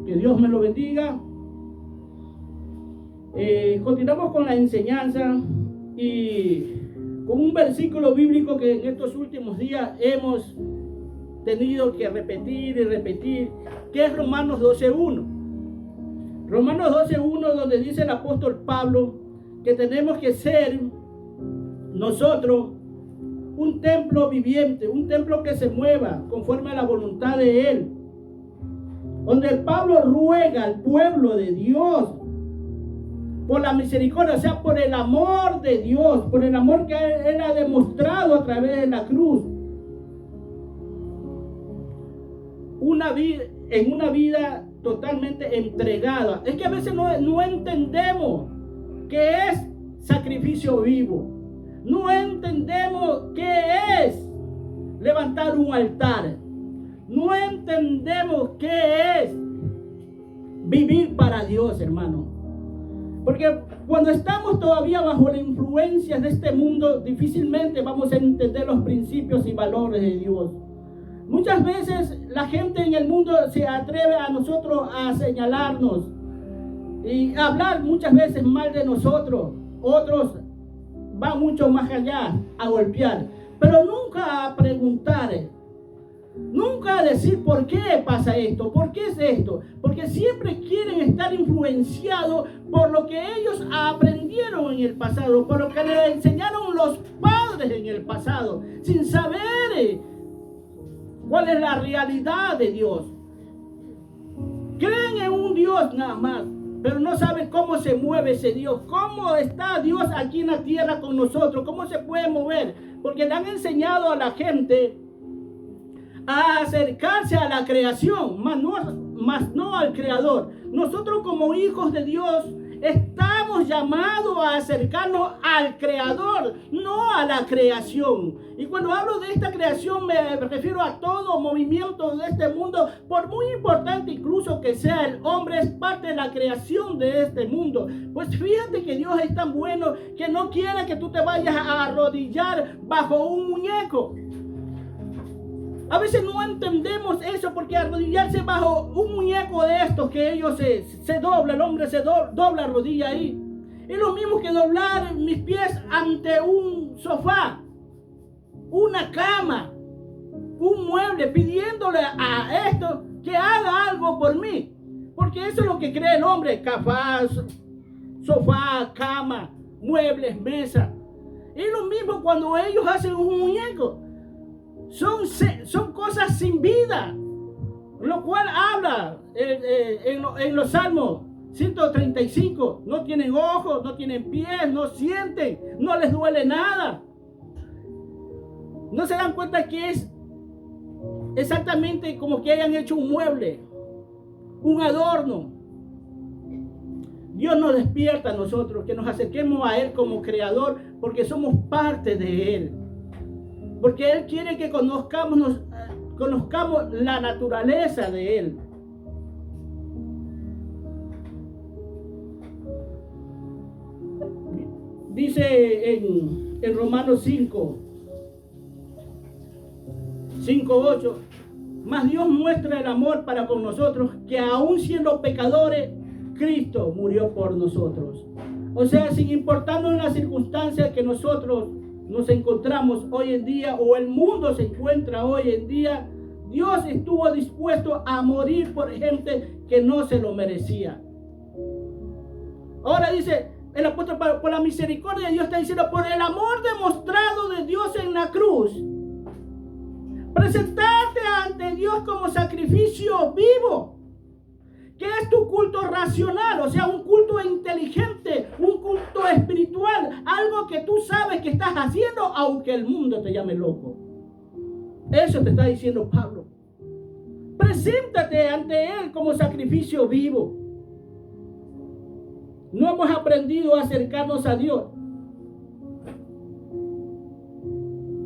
Que Dios me lo bendiga. Continuamos con la enseñanza y con un versículo bíblico que en estos últimos días hemos tenido que repetir y repetir, que es Romanos 12:1. Romanos 12:1, donde dice el apóstol Pablo que tenemos que ser nosotros un templo viviente, un templo que se mueva conforme a la voluntad de Él. Donde el Pablo ruega al pueblo de Dios por la misericordia, o sea, por el amor de Dios, por el amor que Él ha demostrado a través de la cruz. En una vida totalmente entregada. Es que a veces no entendemos qué es sacrificio vivo. No entendemos qué es levantar un altar. No entendemos qué es vivir para Dios, hermano. Porque cuando estamos todavía bajo la influencia de este mundo, difícilmente vamos a entender los principios y valores de Dios. Muchas veces la gente en el mundo se atreve a nosotros a señalarnos y a hablar muchas veces mal de nosotros. Otros van mucho más allá a golpear, pero nunca a preguntar, nunca a decir por qué pasa esto, por qué es esto, porque siempre quieren estar influenciados por lo que ellos aprendieron en el pasado, por lo que les enseñaron los padres en el pasado, sin saber cuál es la realidad de Dios. Creen en un Dios nada más, pero no saben cómo se mueve ese Dios, cómo está Dios aquí en la tierra con nosotros, cómo se puede mover, porque le han enseñado a la gente a acercarse a la creación, más no al Creador. Nosotros como hijos de Dios estamos llamados a acercarnos al Creador, no a la creación. Y cuando hablo de esta creación me refiero a todo movimiento de este mundo, por muy importante incluso que sea. El hombre es parte de la creación de este mundo. Pues fíjate que Dios es tan bueno que no quiere que tú te vayas a arrodillar bajo un muñeco. A veces no entendemos eso, porque arrodillarse bajo un muñeco de estos que ellos se dobla, el hombre se dobla rodilla ahí. Es lo mismo que doblar mis pies ante un sofá, una cama, un mueble, pidiéndole a esto que haga algo por mí. Porque eso es lo que cree el hombre: cafás, sofá, cama, muebles, mesa. Es lo mismo cuando ellos hacen un muñeco. Son cosas sin vida, lo cual habla en los Salmos 135. No tienen ojos, no tienen pies, no sienten, no les duele nada. No se dan cuenta que es exactamente como que hayan hecho un mueble, un adorno. Dios nos despierta a nosotros, que nos acerquemos a Él como creador, porque somos parte de Él. Porque Él quiere que conozcamos la naturaleza de Él. Dice en Romanos 5:8, mas Dios muestra el amor para con nosotros, que aun siendo pecadores, Cristo murió por nosotros. O sea, sin importarnos las circunstancias que nosotros nos encontramos hoy en día, o el mundo se encuentra hoy en día, Dios estuvo dispuesto a morir por gente que no se lo merecía. Ahora dice el apóstol Pablo, por la misericordia de Dios, está diciendo, por el amor demostrado de Dios en la cruz, presentarte ante Dios como sacrificio vivo, que es tu culto racional, o sea, un culto inteligente, un culto espiritual, algo que tú sabes que estás haciendo aunque el mundo te llame loco. Eso te está diciendo Pablo. Preséntate ante Él como sacrificio vivo. No hemos aprendido a acercarnos a Dios.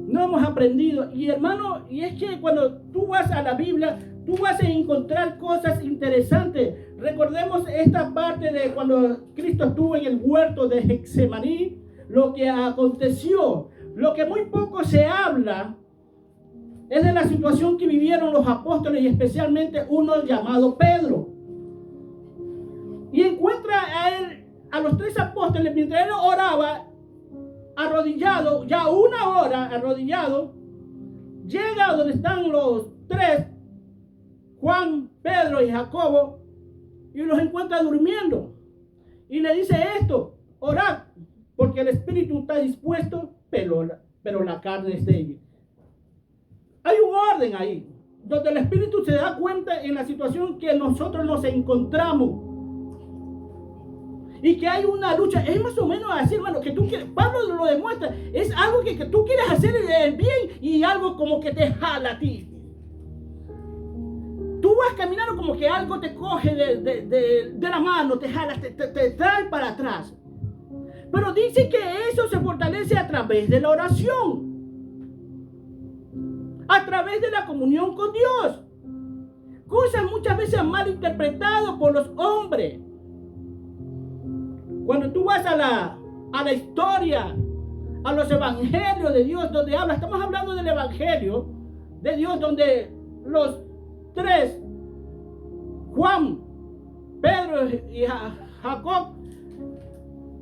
No hemos aprendido. Y hermano, y es que cuando tú vas a la Biblia, tú vas a encontrar cosas interesantes. Recordemos esta parte de cuando Cristo estuvo en el huerto de Getsemaní, lo que aconteció. Lo que muy poco se habla es de la situación que vivieron los apóstoles, y especialmente uno llamado Pedro. a los 3 apóstoles, mientras él oraba, arrodillado, ya 1 hora arrodillado, llega a donde están los 3, Juan, Pedro y Jacobo, y los encuentra durmiendo. Y le dice esto: orad, porque el espíritu está dispuesto, pero la carne es débil. Hay un orden ahí, donde el espíritu se da cuenta en la situación que nosotros nos encontramos. Y que hay una lucha. Es más o menos así, hermano, que tú quieres. Pablo lo demuestra. Es algo que tú quieres hacer el bien y algo como que te jala a ti. Tú vas caminando como que algo te coge de la mano, te jala, te trae para atrás. Pero dice que eso se fortalece a través de la oración, a través de la comunión con Dios. Cosas muchas veces mal interpretadas por los hombres. Cuando tú vas a la historia, a los evangelios de Dios, donde habla, estamos hablando del evangelio de Dios, donde los 3, Juan, Pedro y Jacob,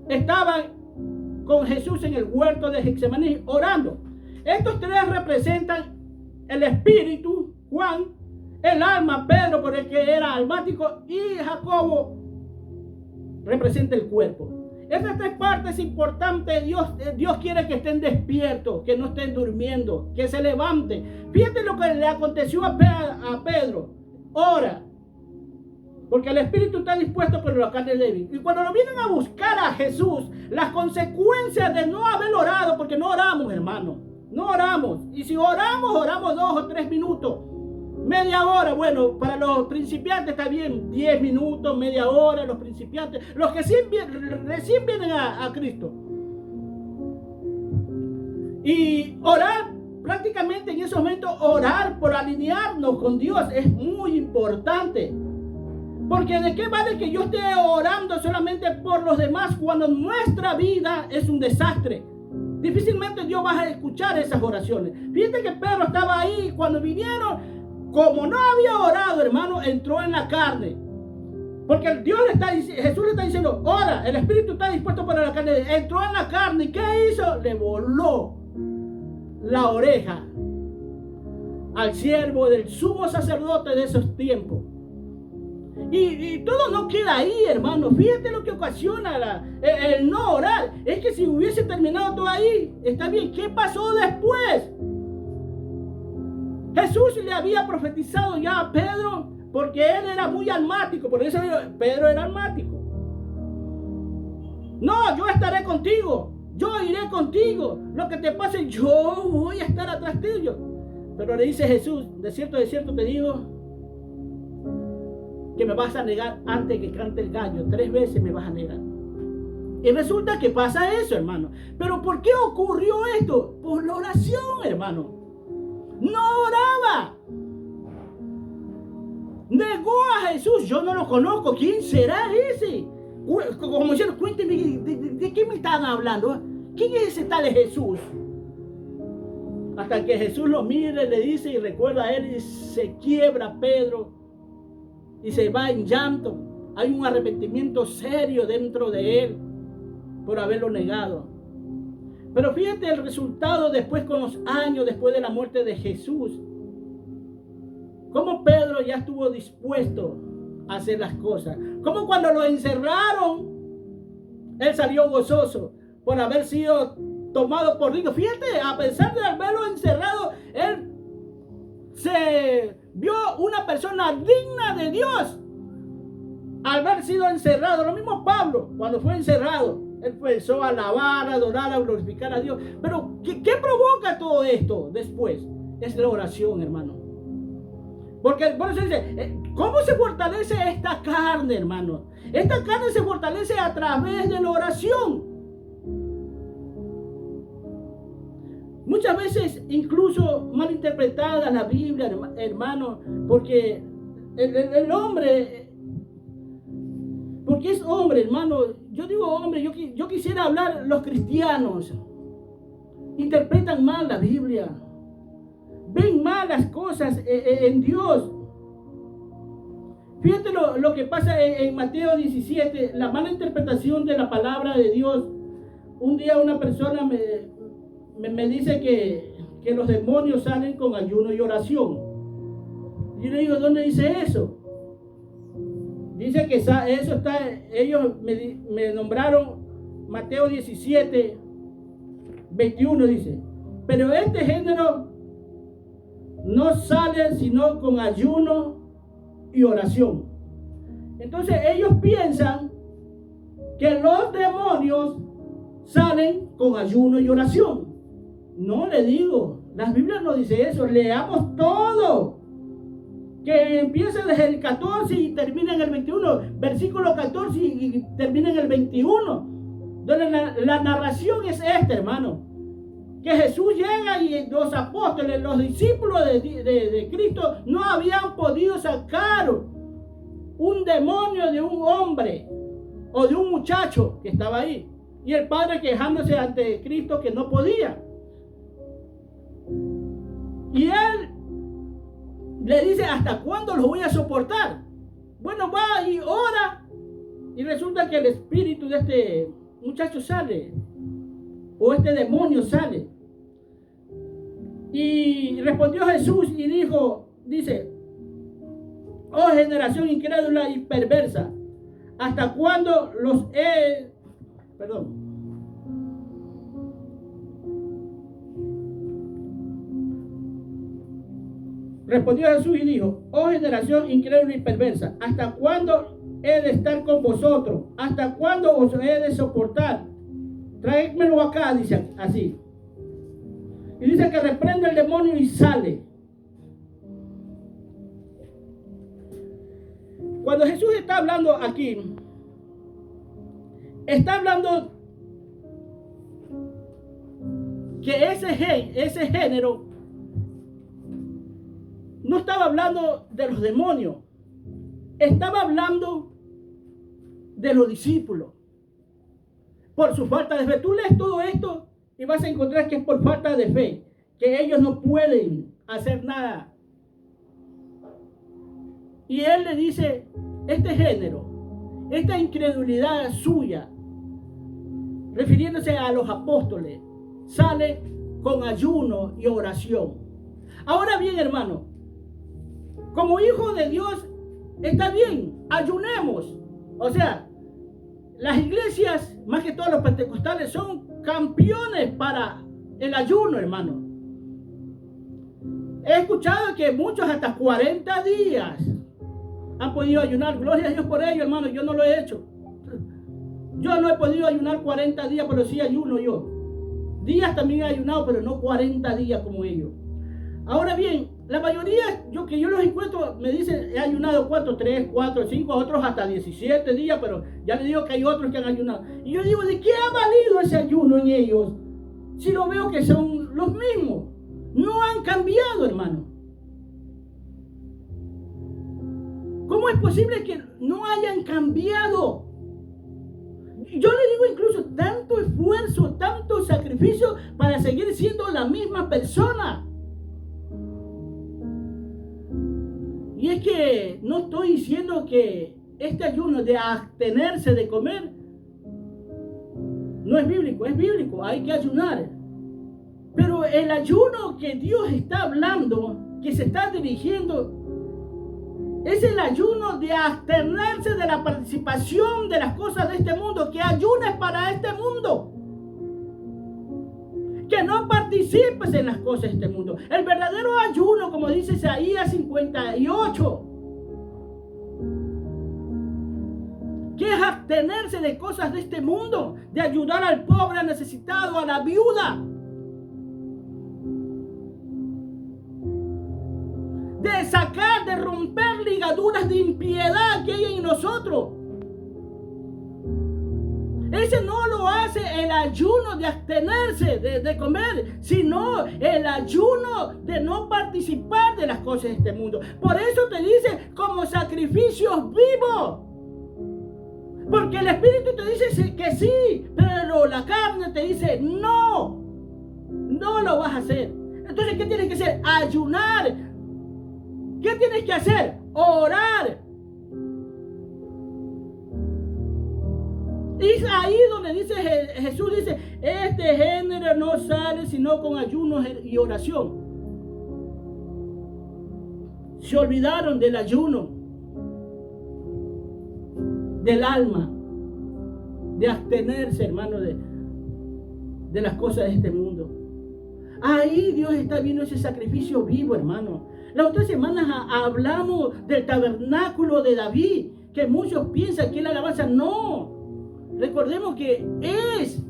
estaban con Jesús en el huerto de Getsemaní orando. Estos 3 representan el espíritu, Juan, el alma, Pedro, por el que era almático, y Jacobo representa el cuerpo. Estas 3 partes importantes, Dios quiere que estén despiertos, que no estén durmiendo, que se levanten. Fíjate lo que le aconteció a Pedro. Ora, porque el espíritu está dispuesto, pero la carne es débil. Y cuando lo vienen a buscar a Jesús, las consecuencias de no haber orado, porque no oramos, hermano, no oramos. Y si oramos 2 o 3 minutos, media hora, bueno, para los principiantes está bien, 10 minutos, media hora, los principiantes, los que recién vienen a Cristo. Y orar, prácticamente en esos momentos, orar por alinearnos con Dios es muy importante. Porque de qué vale que yo esté orando solamente por los demás cuando nuestra vida es un desastre. Difícilmente Dios va a escuchar esas oraciones. Fíjate que Pedro estaba ahí cuando vinieron. Como no había orado, hermano, entró en la carne. Porque Jesús le está diciendo, ora, el espíritu está dispuesto para la carne. Entró en la carne. ¿Y qué hizo? Le voló la oreja al siervo del sumo sacerdote de esos tiempos. Y todo no queda ahí, hermano. Fíjate lo que ocasiona el no orar. Es que si hubiese terminado todo ahí, está bien. ¿Qué pasó después? Jesús le había profetizado ya a Pedro, porque él era muy almático. Por eso Pedro era almático. No, yo estaré contigo. Yo iré contigo. Lo que te pase, yo voy a estar atrás tuyo. Pero le dice Jesús, de cierto te digo, que me vas a negar antes que cante el gallo. 3 veces me vas a negar. Y resulta que pasa eso, hermano. Pero ¿por qué ocurrió esto? Por la oración, hermano. No oraba. Negó a Jesús. Yo no lo conozco. ¿Quién será ese? Como dicen, cuénteme, ¿de qué me están hablando? ¿Quién es ese tal Jesús? Hasta que Jesús lo mire, le dice y recuerda a él, y se quiebra Pedro y se va en llanto. Hay un arrepentimiento serio dentro de él por haberlo negado. Pero fíjate el resultado después, con los años después de la muerte de Jesús. Cómo Pedro ya estuvo dispuesto a hacer las cosas. Cómo cuando lo encerraron, él salió gozoso por haber sido tomado por rico. Fíjate, a pesar de haberlo encerrado, él se vio una persona digna de Dios al haber sido encerrado. Lo mismo Pablo, cuando fue encerrado, él empezó a alabar, a adorar, a glorificar a Dios. Pero ¿qué provoca todo esto después? Es la oración, hermano. Porque por eso dice, ¿cómo se fortalece esta carne, hermano? Esta carne se fortalece a través de la oración. Muchas veces incluso malinterpretada la Biblia, hermano, porque el hombre, porque es hombre, hermano. Yo digo hombre, yo quisiera hablar, los cristianos interpretan mal la Biblia, ven mal las cosas en Dios. Fíjate lo que pasa en Mateo 17, la mala interpretación de la palabra de Dios. Un día una persona me dice que los demonios salen con ayuno y oración. Yo le digo, ¿dónde dice eso? Dice que eso está, ellos me nombraron Mateo 17, 21 dice, pero este género no sale sino con ayuno y oración. Entonces ellos piensan que los demonios salen con ayuno y oración. No, le digo, la Biblia no dice eso. Leamos todo, que empieza desde el 14 y termina en el 21, versículo 14 y termina en el 21, donde la narración es esta, hermano, que Jesús llega y los apóstoles, los discípulos de Cristo no habían podido sacar un demonio de un hombre o de un muchacho que estaba ahí, y el padre quejándose ante Cristo que no podía, y él le dice, ¿hasta cuándo los voy a soportar? Bueno, va y ora, y resulta que el espíritu de este muchacho sale, o este demonio sale. Y respondió Jesús y dice, oh generación incrédula y perversa, ¿hasta cuándo los he... Perdón. Respondió Jesús y dijo, oh generación incrédula y perversa, ¿hasta cuándo he de estar con vosotros? ¿Hasta cuándo os he de soportar? Tráemelo acá, dice así. Y dice que reprende el demonio y sale. Cuando Jesús está hablando aquí, está hablando que ese género no estaba hablando de los demonios, estaba hablando de los discípulos. Por su falta de fe. Tú lees todo esto y vas a encontrar que es por falta de fe, que ellos no pueden hacer nada. Y él le dice, este género, esta incredulidad suya, refiriéndose a los apóstoles, sale con ayuno y oración. Ahora bien, hermano, como hijo de Dios, está bien, ayunemos. O sea, las iglesias, más que todos los pentecostales, son campeones para el ayuno, hermano. He escuchado que muchos hasta 40 días han podido ayunar. Gloria a Dios por ello, hermano. Yo no lo he hecho. Yo no he podido ayunar 40 días, pero sí ayuno yo. Días también he ayunado, pero no 40 días como ellos. Ahora bien, la mayoría que yo los encuentro me dicen, he ayunado ¿cuánto? 3, 4, 5, otros hasta 17 días, pero ya les digo que hay otros que han ayunado. Y yo digo, ¿de qué ha valido ese ayuno en ellos? Si lo veo que son los mismos. No han cambiado, hermano. ¿Cómo es posible que no hayan cambiado? Yo le digo incluso tanto esfuerzo, tanto sacrificio para seguir siendo la misma persona. Y es que no estoy diciendo que este ayuno de abstenerse de comer no es bíblico, hay que ayunar. Pero el ayuno que Dios está hablando, que se está dirigiendo, es el ayuno de abstenerse de la participación de las cosas de este mundo, que ayunes para este mundo. Que no participes en las cosas de este mundo. El verdadero ayuno, como dice Isaías 58, que es abstenerse de cosas de este mundo, de ayudar al pobre, al necesitado, a la viuda, de sacar, de romper ligaduras de impiedad que hay en nosotros. Ese no lo hace el ayuno de abstenerse de comer, sino el ayuno de no participar de las cosas de este mundo. Por eso te dice como sacrificios vivos. Porque el Espíritu te dice que sí, pero la carne te dice no, no lo vas a hacer. Entonces, ¿qué tienes que hacer? Ayunar. ¿Qué tienes que hacer? Orar. Es ahí donde dice Jesús dice, este género no sale sino con ayunos y oración. Se olvidaron del ayuno, del alma, de abstenerse, hermano, de las cosas de este mundo. Ahí Dios está viendo ese sacrificio vivo, hermano. Las otras semanas hablamos del tabernáculo de David, que muchos piensan que es la alabanza. No, recordemos que es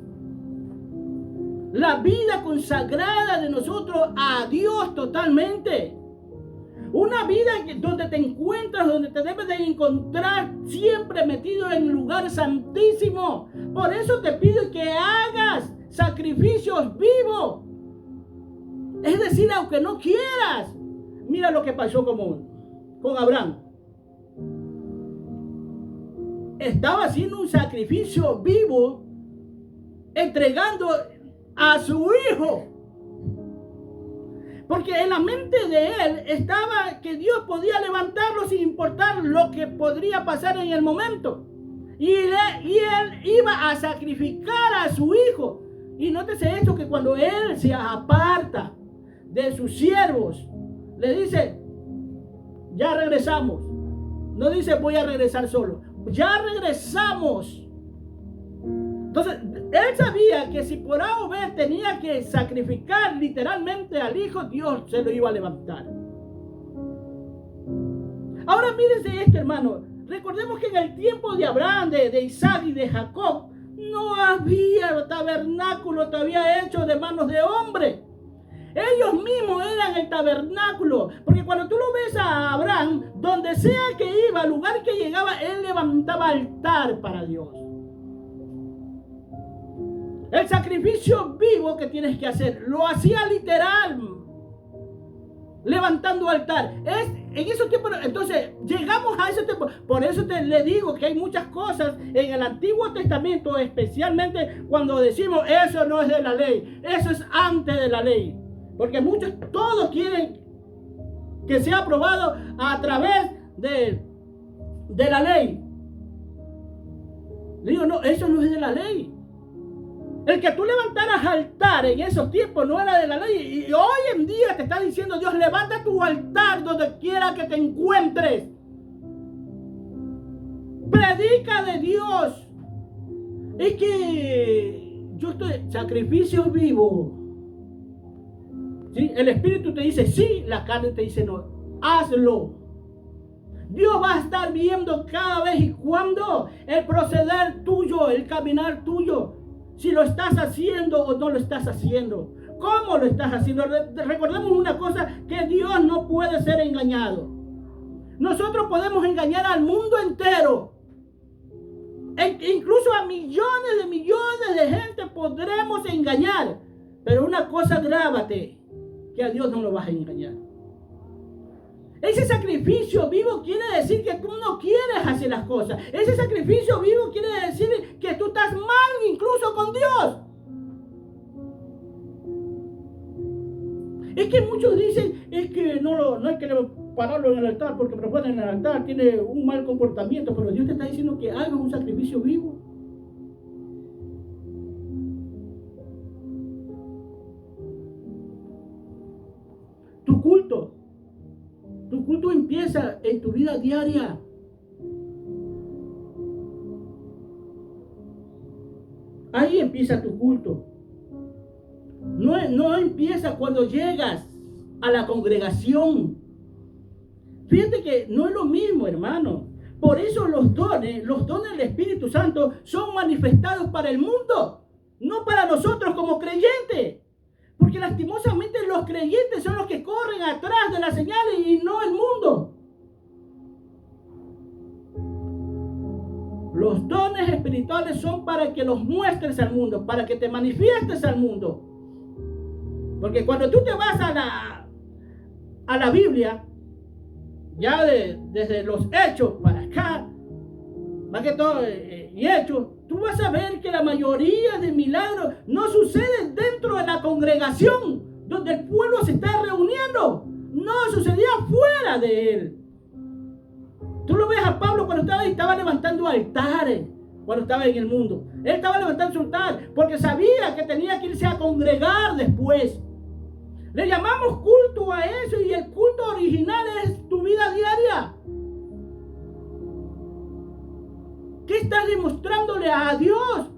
la vida consagrada de nosotros a Dios totalmente. Una vida donde te encuentras, donde te debes de encontrar siempre metido en el lugar santísimo. Por eso te pido que hagas sacrificios vivos. Es decir, aunque no quieras. Mira lo que pasó con Abraham. Estaba haciendo un sacrificio vivo, entregando a su hijo. Porque en la mente de él estaba que Dios podía levantarlo sin importar lo que podría pasar en el momento. Y él iba a sacrificar a su hijo. Y nótese esto, que cuando él se aparta de sus siervos, le dice, ya regresamos. No dice voy a regresar solo. Ya regresamos. Entonces, él sabía que si por A o B tenía que sacrificar literalmente al hijo, Dios se lo iba a levantar. Ahora mírense esto, hermano. Recordemos que en el tiempo de Abraham, de Isaac y de Jacob, no había tabernáculo todavía hecho de manos de hombre. Ellos mismos eran el tabernáculo. Porque cuando tú lo ves a Abraham, donde sea que iba, al lugar que llegaba, él levantaba altar para Dios. El sacrificio vivo que tienes que hacer, lo hacía literal, levantando altar. En esos tiempos, entonces, llegamos a ese tiempo. Por eso le digo que hay muchas cosas en el Antiguo Testamento, especialmente cuando decimos, eso no es de la ley, eso es antes de la ley. Porque todos quieren que sea aprobado a través de la ley. Le digo, no, eso no es de la ley. El que tú levantaras altar en esos tiempos no era de la ley. Y hoy en día te está diciendo Dios, levanta tu altar donde quiera que te encuentres. Predica de Dios. Es que yo estoy sacrificio vivo. ¿Sí? El Espíritu te dice sí, la carne te dice no. Hazlo. Dios va a estar viendo cada vez y cuando el proceder tuyo, el caminar tuyo. Si lo estás haciendo o no lo estás haciendo. ¿Cómo lo estás haciendo? Recordemos una cosa, que Dios no puede ser engañado. Nosotros podemos engañar al mundo entero. Incluso a millones de gente podremos engañar. Pero una cosa, grábate, que a Dios no lo vas a engañar. Ese sacrificio vivo quiere decir que tú no quieres hacer las cosas. Ese sacrificio vivo quiere decir que tú estás mal incluso con Dios. Es que muchos dicen, es que no hay que pararlo en el altar porque profanan en el altar, tiene un mal comportamiento, pero Dios te está diciendo que hagas un sacrificio vivo. Tu culto empieza en tu vida diaria. Ahí empieza tu culto. No empieza cuando llegas a la congregación. Fíjate que no es lo mismo, hermano. Por eso los dones del Espíritu Santo son manifestados para el mundo, no para nosotros como creyentes. Porque lastimosamente los creyentes son los que corren atrás de las señales y no el mundo. Los dones espirituales son para que los muestres al mundo, para que te manifiestes al mundo. Porque cuando tú te vas a la Biblia, ya desde los Hechos para acá, más que todo y Hechos, tú vas a ver que la mayoría de milagros no suceden dentro de la congregación, donde el pueblo se está reuniendo. No, sucedía fuera de él. Tú lo ves a Pablo cuando estaba levantando altares. cuando estaba en el mundo. Él estaba levantando su altar porque sabía que tenía que irse a congregar después. Le llamamos culto a eso, y el culto original es tu vida diaria. ¿Qué estás demostrándole a Dios?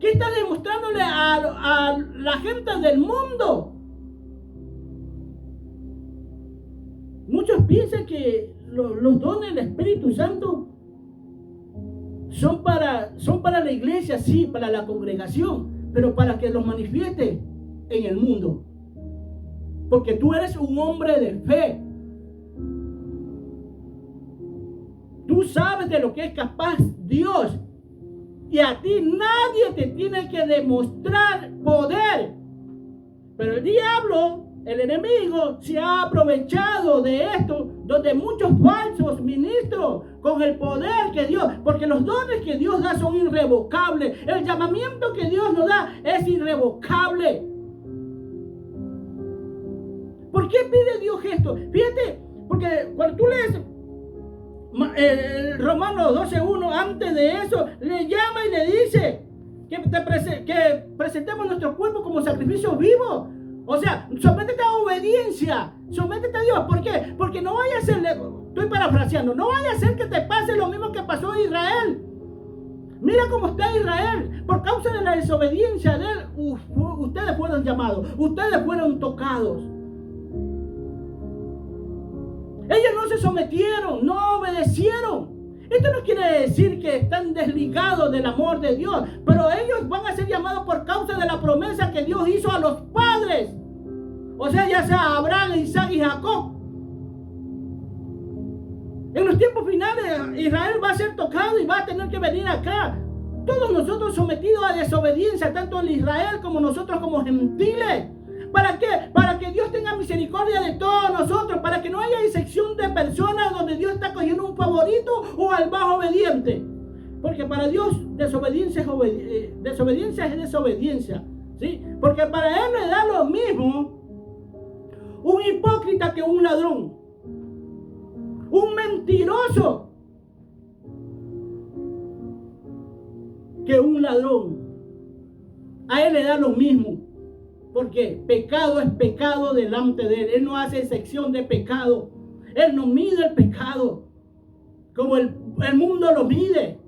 ¿Qué estás demostrándole a la gente del mundo? Muchos piensan que los dones del Espíritu Santo son para la iglesia, sí, para la congregación, pero para que los manifieste en el mundo. Porque tú eres un hombre de fe. Tú sabes de lo que es capaz Dios. Y a ti nadie te tiene que demostrar poder. Pero el diablo, el enemigo, se ha aprovechado de esto, donde muchos falsos ministros con el poder que Dios, porque los dones que Dios da son irrevocables. El llamamiento que Dios nos da es irrevocable. ¿Por qué pide Dios esto? Fíjate, porque cuando tú lees Romanos 12:1, antes de eso, le llama y le dice que presentemos nuestro cuerpo como sacrificio vivo. O sea, sométete a obediencia, sométete a Dios. ¿Por qué? Porque no vaya a ser, estoy parafraseando, no vaya a ser que te pase lo mismo que pasó a Israel. Mira cómo está Israel. Por causa de la desobediencia de él, ustedes fueron llamados, ustedes fueron tocados. Ellos no se sometieron, no obedecieron. Esto no quiere decir que están desligados del amor de Dios, pero ellos van a ser llamados por causa de la promesa que Dios hizo a los padres. O sea, ya sea Abraham, Isaac y Jacob. En los tiempos finales, Israel va a ser tocado y va a tener que venir acá. Todos nosotros sometidos a desobediencia, tanto en Israel como nosotros como gentiles. ¿Para qué? Para que Dios tenga misericordia de todos nosotros, para que no haya excepción de personas donde Dios está cogiendo un favorito o al más obediente. Porque para Dios desobediencia es desobediencia, ¿sí? Porque para Él le da lo mismo un hipócrita que un ladrón, un mentiroso que un ladrón. A Él le da lo mismo. Porque pecado es pecado delante de Él. Él no hace excepción de pecado. Él no mide el pecado como el mundo lo mide.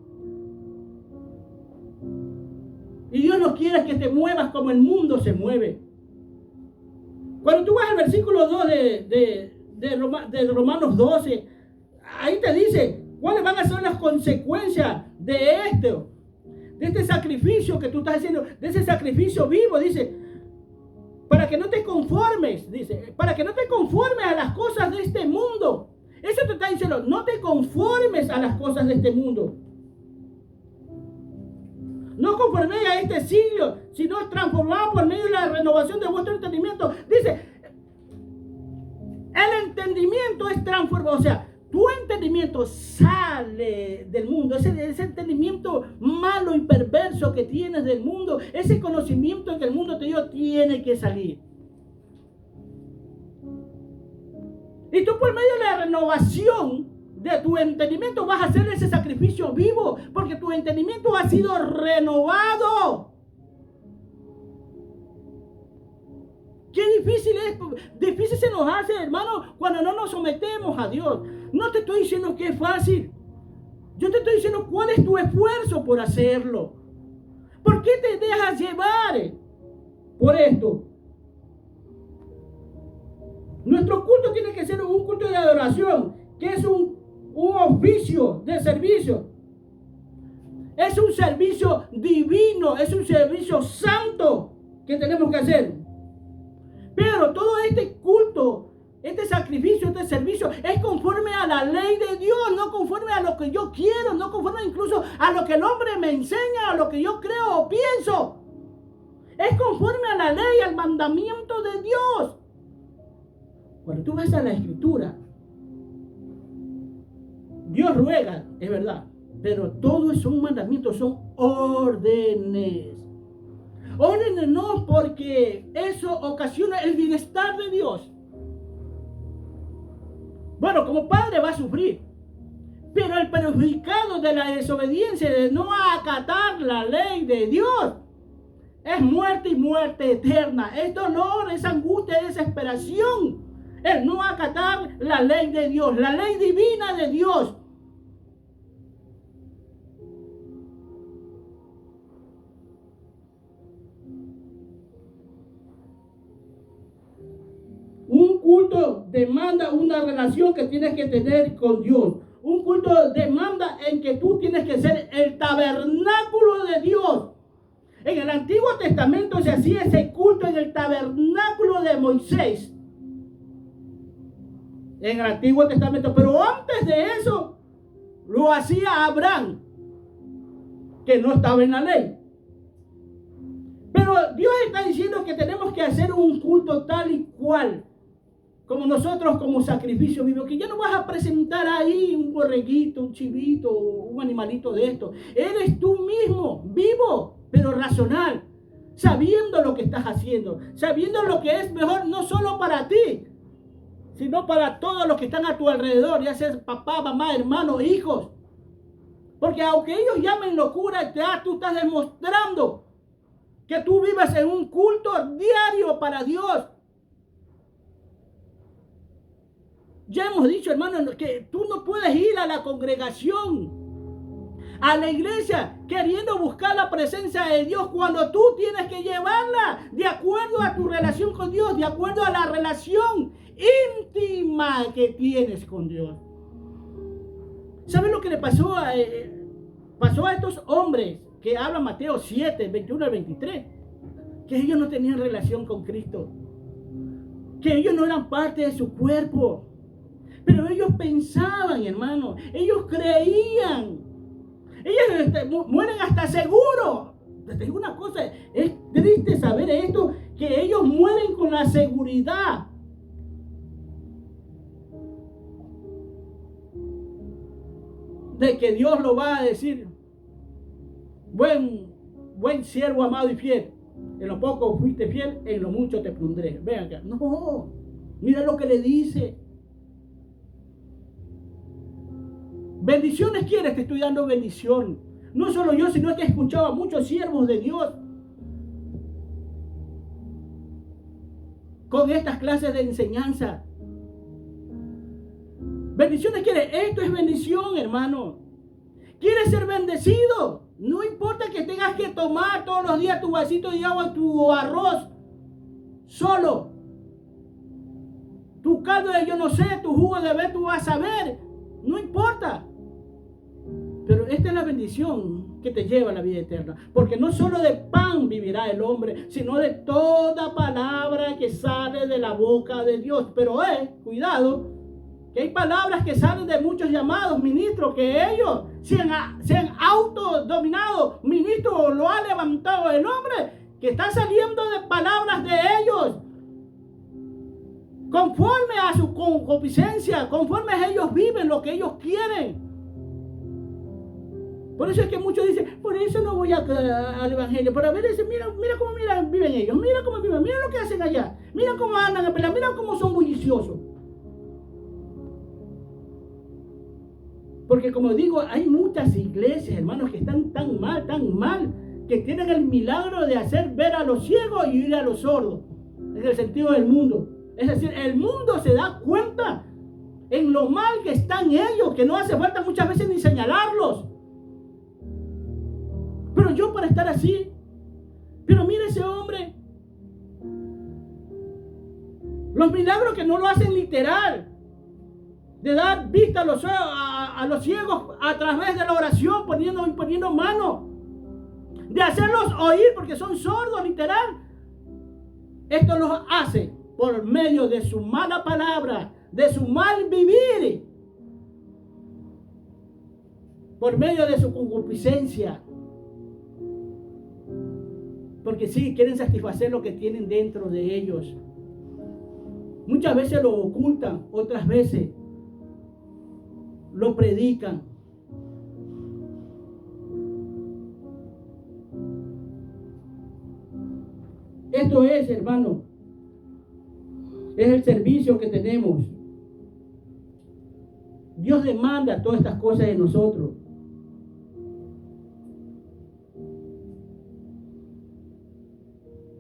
Y Dios no quiere que te muevas como el mundo se mueve. Cuando tú vas al versículo 2 de Romanos 12, ahí te dice cuáles van a ser las consecuencias de este sacrificio que tú estás haciendo, de ese sacrificio vivo. Dice, para que no te conformes, dice, para que no te conformes a las cosas de este mundo. Eso te está diciendo, no te conformes a las cosas de este mundo. No conforméis a este siglo, sino transformados por medio de la renovación de vuestro entendimiento. Dice, el entendimiento es transformado, o sea, tu entendimiento sale del mundo, ese entendimiento malo y perverso que tienes del mundo, ese conocimiento que el mundo te dio, tiene que salir. Y tú por medio de la renovación de tu entendimiento vas a hacer ese sacrificio vivo, porque tu entendimiento ha sido renovado. Qué difícil se nos hace, hermano, cuando no nos sometemos a Dios. No te estoy diciendo que es fácil. Yo te estoy diciendo cuál es tu esfuerzo por hacerlo. ¿Por qué te dejas llevar por esto? Nuestro culto tiene que ser un culto de adoración, que es un oficio de servicio. Es un servicio divino, es un servicio santo que tenemos que hacer. Pero todo este culto, este sacrificio, este servicio es conforme a la ley de Dios, no conforme a lo que yo quiero, no conforme incluso a lo que el hombre me enseña, a lo que yo creo o pienso. Es conforme a la ley, al mandamiento de Dios. Cuando tú vas a la Escritura, Dios ruega, es verdad, pero todo son mandamientos, son órdenes. Órdenes no, porque eso ocasiona el bienestar de Dios. Bueno, como padre va a sufrir, Pero el perjudicado de la desobediencia, de no acatar la ley de Dios, es muerte y muerte eterna. Es dolor, es angustia, es desesperación. El no acatar la ley de Dios, la ley divina de Dios. Un culto demanda una relación que tienes que tener con Dios. Un culto demanda en que tú tienes que ser el tabernáculo de Dios. En el Antiguo Testamento se hacía ese culto en el tabernáculo de Moisés. En el Antiguo Testamento. Pero antes de eso, lo hacía Abraham, que no estaba en la ley. Pero Dios está diciendo que tenemos que hacer un culto tal y cual, como nosotros, como sacrificio vivo, que ya no vas a presentar ahí un borreguito, un chivito, un animalito de esto. Eres tú mismo, vivo, pero racional, sabiendo lo que estás haciendo, sabiendo lo que es mejor, no solo para ti, sino para todos los que están a tu alrededor, ya sea papá, mamá, hermano, hijos. Porque aunque ellos llamen locura, tú estás demostrando que tú vives en un culto diario para Dios. Ya hemos dicho, hermano, que tú no puedes ir a la congregación, a la iglesia, queriendo buscar la presencia de Dios, cuando tú tienes que llevarla de acuerdo a tu relación con Dios, de acuerdo a la relación íntima que tienes con Dios. ¿Saben lo que le pasó a estos hombres que habla Mateo 7, 21 al 23? Que ellos no tenían relación con Cristo, que ellos no eran parte de su cuerpo. Pero ellos pensaban, hermano, ellos creían. Ellos mueren hasta seguro. Te digo una cosa, es triste saber esto, que ellos mueren con la seguridad de que Dios lo va a decir: buen siervo amado y fiel. En lo poco fuiste fiel, en lo mucho te pondré. Ven acá. No, mira lo que le dice. Bendiciones quieres, te estoy dando bendición. No solo yo, sino que he escuchado a muchos siervos de Dios con estas clases de enseñanza. Bendiciones quieres, esto es bendición, hermano. ¿Quieres ser bendecido? No importa que tengas que tomar todos los días tu vasito de agua, tu arroz solo, tu caldo de yo no sé, tu jugo de ver, tú vas a ver. No importa. Pero esta es la bendición que te lleva a la vida eterna. Porque no solo de pan vivirá el hombre, sino de toda palabra que sale de la boca de Dios. Pero cuidado, que hay palabras que salen de muchos llamados ministros, que ellos se han autodominado. Ministro lo ha levantado el hombre, que está saliendo de palabras de ellos, conforme a su concupiscencia, conforme a ellos viven lo que ellos quieren. Por eso es que muchos dicen, por eso no voy al evangelio, para ver ese, mira cómo viven ellos, mira cómo viven, mira lo que hacen allá, mira cómo andan a pelear, mira cómo son bulliciosos. Porque como digo, hay muchas iglesias, hermanos, que están tan mal, que tienen el milagro de hacer ver a los ciegos y oír a los sordos, en el sentido del mundo. Es decir, el mundo se da cuenta en lo mal que están ellos, que no hace falta muchas veces ni señalarlos. Pero yo para estar así, pero mire ese hombre, los milagros que no lo hacen literal, de dar vista a los ciegos a través de la oración, poniendo mano, de hacerlos oír porque son sordos literal. Esto los hace por medio de su mala palabra, de su mal vivir, por medio de su concupiscencia. Porque sí, quieren satisfacer lo que tienen dentro de ellos. Muchas veces lo ocultan, otras veces lo predican. Esto es, hermano, es el servicio que tenemos. Dios demanda todas estas cosas de nosotros.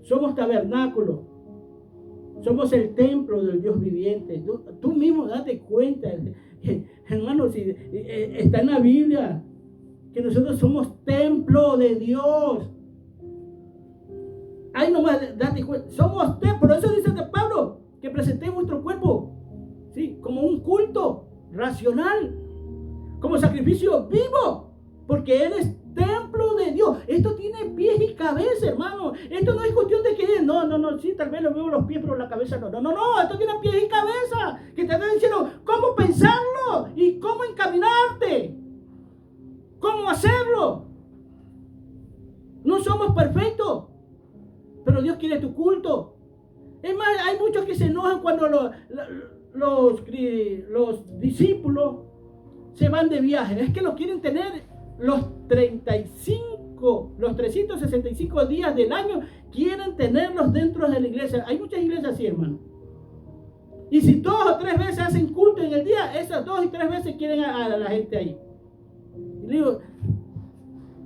Somos tabernáculo. Somos el templo del Dios viviente. Tú mismo date cuenta, hermano, si está en la Biblia que nosotros somos templo de Dios. Ahí nomás date cuenta, somos templo. Por eso dice Pablo que presentemos nuestro cuerpo, ¿sí?, como un culto racional, como sacrificio vivo, porque Él es templo de Dios. Esto tiene pies y cabeza, hermano. Esto no es cuestión de que no, sí, tal vez lo veo los pies, pero la cabeza no. No, esto tiene pies y cabeza, que te están diciendo cómo pensarlo y cómo encaminarte, cómo hacerlo. No somos perfectos, pero Dios quiere tu culto. Es más, hay muchos que se enojan cuando los discípulos se van de viaje. Es que lo quieren tener los 365 días del año, quieren tenerlos dentro de la iglesia. Hay muchas iglesias así, hermano. Y si 2 o 3 veces hacen culto en el día, esas 2 y 3 veces quieren a la gente ahí. Y digo,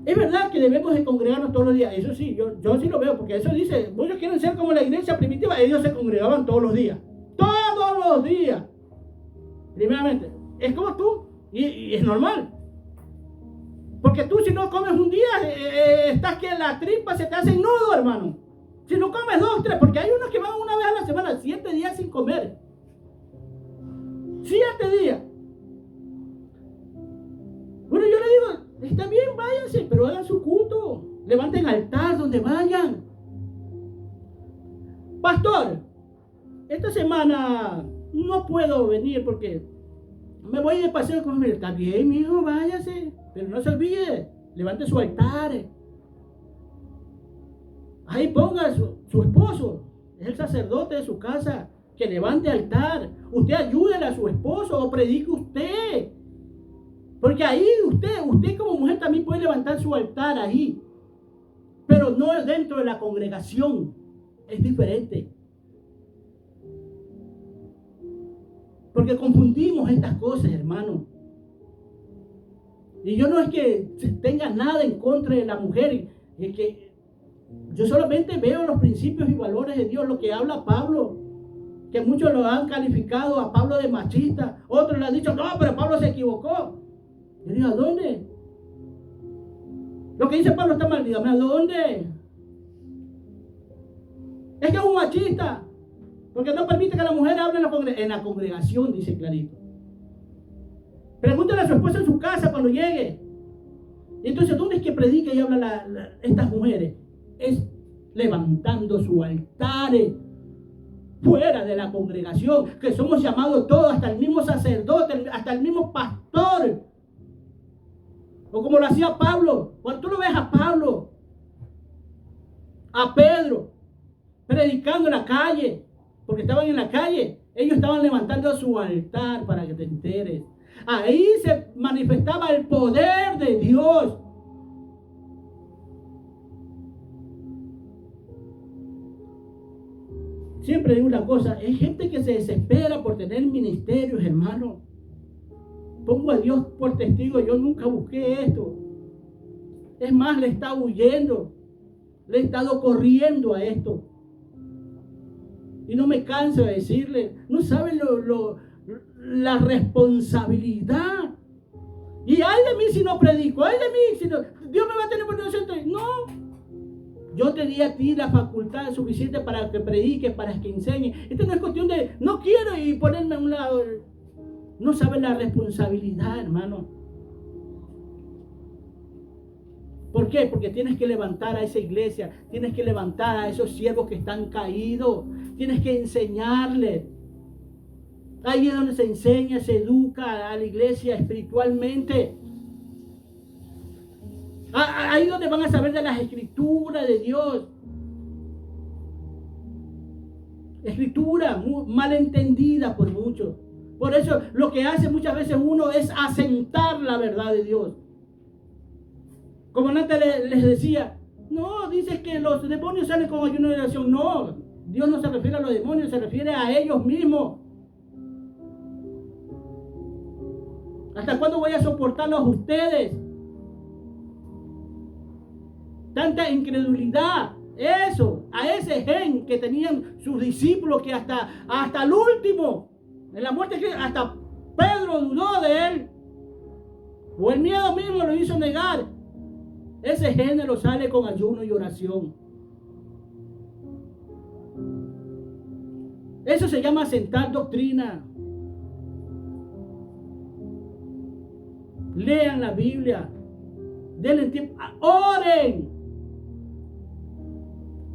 es verdad que debemos de congregarnos todos los días. Eso sí, yo sí lo veo, porque eso dice, muchos quieren ser como la iglesia primitiva. Ellos se congregaban todos los días. Todos los días. Primeramente, es como tú, y es normal. Porque tú, si no comes un día, estás que la tripa se te hace nudo, hermano. Si no comes 2, 3, porque hay unos que van una vez a la semana, 7 días sin comer. 7 días. Bueno, yo le digo, está bien, váyanse, pero hagan su culto. Levanten altar donde vayan. Pastor, esta semana no puedo venir porque me voy de paseo con mi familia. Está bien, mi hijo, váyase. Pero no se olvide, levante su altar. Ahí ponga su esposo, es el sacerdote de su casa, que levante altar. Usted ayúdele a su esposo o predique usted. Porque ahí usted como mujer también puede levantar su altar ahí. Pero no dentro de la congregación. Es diferente. Porque confundimos estas cosas, hermano. Y yo no es que tenga nada en contra de la mujer, es que yo solamente veo los principios y valores de Dios, lo que habla Pablo, que muchos lo han calificado a Pablo de machista, otros le han dicho, no, pero Pablo se equivocó. Yo digo, ¿a dónde? Lo que dice Pablo está mal, dígame, ¿a dónde? Es que es un machista, porque no permite que la mujer hable en la congregación, dice clarito. Pregúntale a su esposa en su casa cuando llegue. Entonces, ¿dónde es que predica y habla estas mujeres? Es levantando su altar fuera de la congregación, que somos llamados todos, hasta el mismo sacerdote, hasta el mismo pastor. O como lo hacía Pablo. Cuando tú lo ves a Pablo, a Pedro, predicando en la calle, porque estaban en la calle, ellos estaban levantando su altar, para que te enteres. Ahí se manifestaba el poder de Dios. Siempre digo una cosa, hay gente que se desespera por tener ministerios, hermano. Pongo a Dios por testigo, yo nunca busqué esto. Es más, le he estado huyendo, le he estado corriendo a esto. Y no me canso de decirle, no saben la responsabilidad. Y ay de mí si no predico, ay de mí si no, Dios me va a tener por inocente. No, yo te di a ti la facultad suficiente para que prediques, para que enseñes. Esto no es cuestión de, no quiero y ponerme a un lado. No saben la responsabilidad, hermano. ¿Por qué? Porque tienes que levantar a esa iglesia, tienes que levantar a esos siervos que están caídos, tienes que enseñarles. Ahí es donde se enseña, se educa a la iglesia espiritualmente. Ahí es donde van a saber de las escrituras de Dios. Escritura mal entendida por muchos. Por eso lo que hace muchas veces uno es asentar la verdad de Dios. Como antes les decía, no, dices que los demonios salen con ayuno y oración. No, Dios no se refiere a los demonios, se refiere a ellos mismos. ¿Hasta cuándo voy a soportarlos a ustedes? Tanta incredulidad. Eso, a ese gen que tenían sus discípulos, que hasta el último, en la muerte, hasta Pedro dudó de él. O el miedo mismo lo hizo negar. Ese género sale con ayuno y oración. Eso se llama sentar doctrina. Lean la Biblia. Denle tiempo. Oren.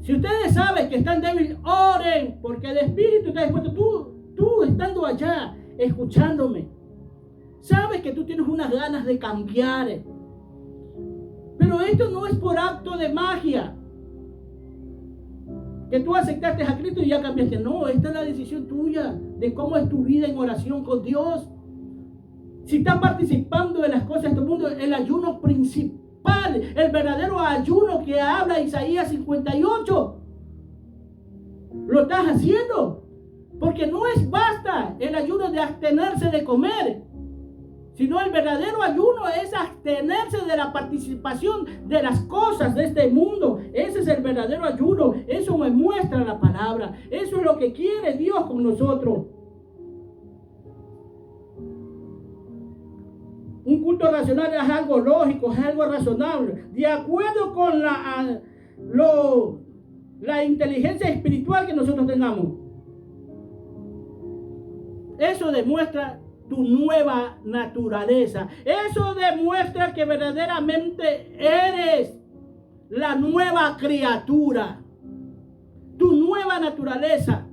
Si ustedes saben que están débiles, oren. Porque el Espíritu está dispuesto. Tú estando allá, escuchándome, sabes que tú tienes unas ganas de cambiar. Pero esto no es por acto de magia. Que tú aceptaste a Cristo y ya cambiaste. No, esta es la decisión tuya de cómo es tu vida en oración con Dios. Si estás participando de las cosas de este mundo, el ayuno principal, el verdadero ayuno que habla Isaías 58, lo estás haciendo. Porque no es basta el ayuno de abstenerse de comer, sino el verdadero ayuno es abstenerse de la participación de las cosas de este mundo. Ese es el verdadero ayuno. Eso me muestra la palabra. Eso es lo que quiere Dios con nosotros. Un culto racional es algo lógico, es algo razonable, de acuerdo con la inteligencia espiritual que nosotros tengamos. Eso demuestra tu nueva naturaleza. Eso demuestra que verdaderamente eres la nueva criatura, tu nueva naturaleza.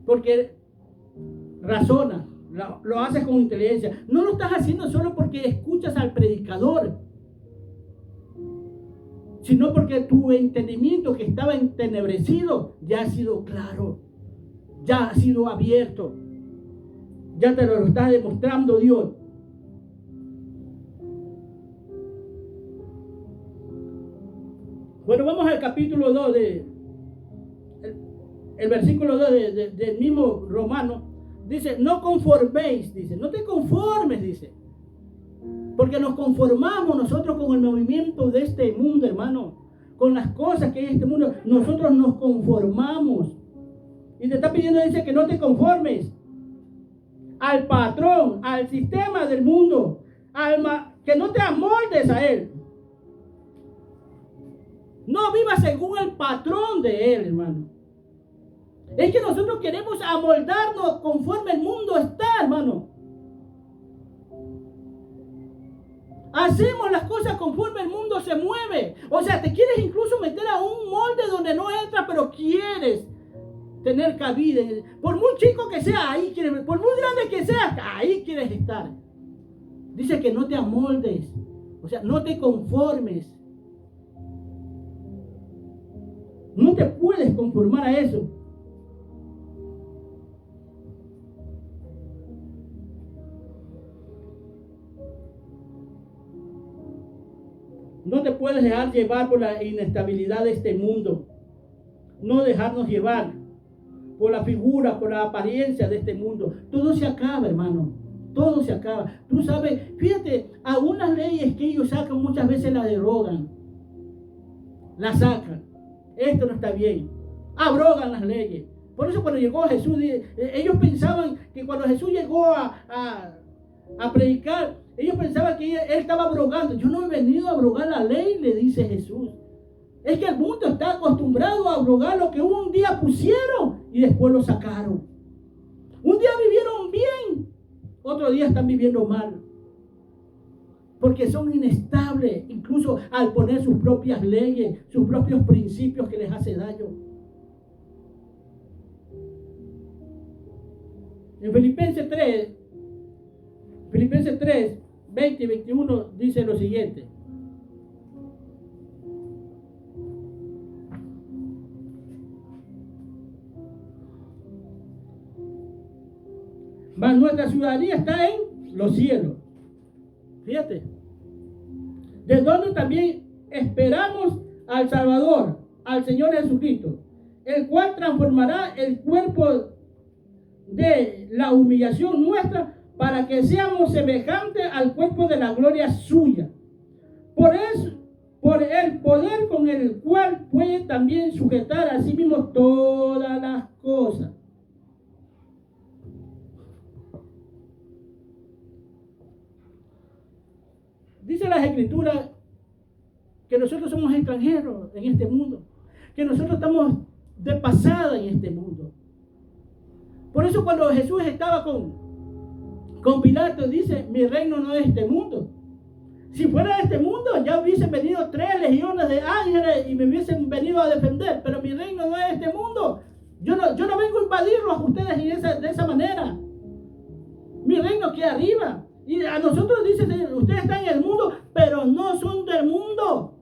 Porque razona, lo haces con inteligencia. No lo estás haciendo solo porque escuchas al predicador, sino porque tu entendimiento, que estaba entenebrecido, ya ha sido claro, ya ha sido abierto, ya te lo está demostrando Dios. Bueno, vamos al capítulo 2 el versículo 2 del mismo Romano. Dice, no conforméis, dice, no te conformes, dice. Porque nos conformamos nosotros con el movimiento de este mundo, hermano. Con las cosas que hay en este mundo, nosotros nos conformamos. Y te está pidiendo, dice, que no te conformes al patrón, al sistema del mundo, que no te amoldes a él. No vivas según el patrón de él, hermano. Es que nosotros queremos amoldarnos conforme el mundo está, hermano. Hacemos las cosas conforme el mundo se mueve. O sea, te quieres incluso meter a un molde donde no entras, pero quieres tener cabida. Por muy chico que sea, ahí quieres. Por muy grande que sea, ahí quieres estar. Dice que no te amoldes. O sea, no te conformes. No te puedes conformar a eso. No te puedes dejar llevar por la inestabilidad de este mundo. No dejarnos llevar por la figura, por la apariencia de este mundo. Todo se acaba, hermano. Todo se acaba. Tú sabes, fíjate, algunas leyes que ellos sacan muchas veces las derogan. Las sacan. Esto no está bien. Abrogan las leyes. Por eso cuando llegó Jesús, ellos pensaban que cuando Jesús llegó a predicar, ellos pensaban que él estaba abrogando. Yo no he venido a abrogar la ley, le dice Jesús. Es que el mundo está acostumbrado a abrogar lo que un día pusieron y después lo sacaron. Un día vivieron bien, otro día están viviendo mal. Porque son inestables, incluso al poner sus propias leyes, sus propios principios que les hace daño. En Filipenses 3, 20 y 21 dice lo siguiente. Mas nuestra ciudadanía está en los cielos. Fíjate. De donde también esperamos al Salvador, al Señor Jesucristo, el cual transformará el cuerpo de la humillación nuestra, para que seamos semejantes al cuerpo de la gloria suya. Por eso, por el poder con el cual puede también sujetar a sí mismo todas las cosas. Dice las Escrituras que nosotros somos extranjeros en este mundo, que nosotros estamos de pasada en este mundo. Por eso cuando Jesús estaba con Pilato, dice: mi reino no es de este mundo. Si fuera de este mundo, ya hubiesen venido 3 legiones de ángeles y me hubiesen venido a defender. Pero mi reino no es de este mundo. Yo no vengo a invadirlos a ustedes de esa manera. Mi reino queda arriba. Y a nosotros dicen: ustedes están en el mundo, pero no son del mundo.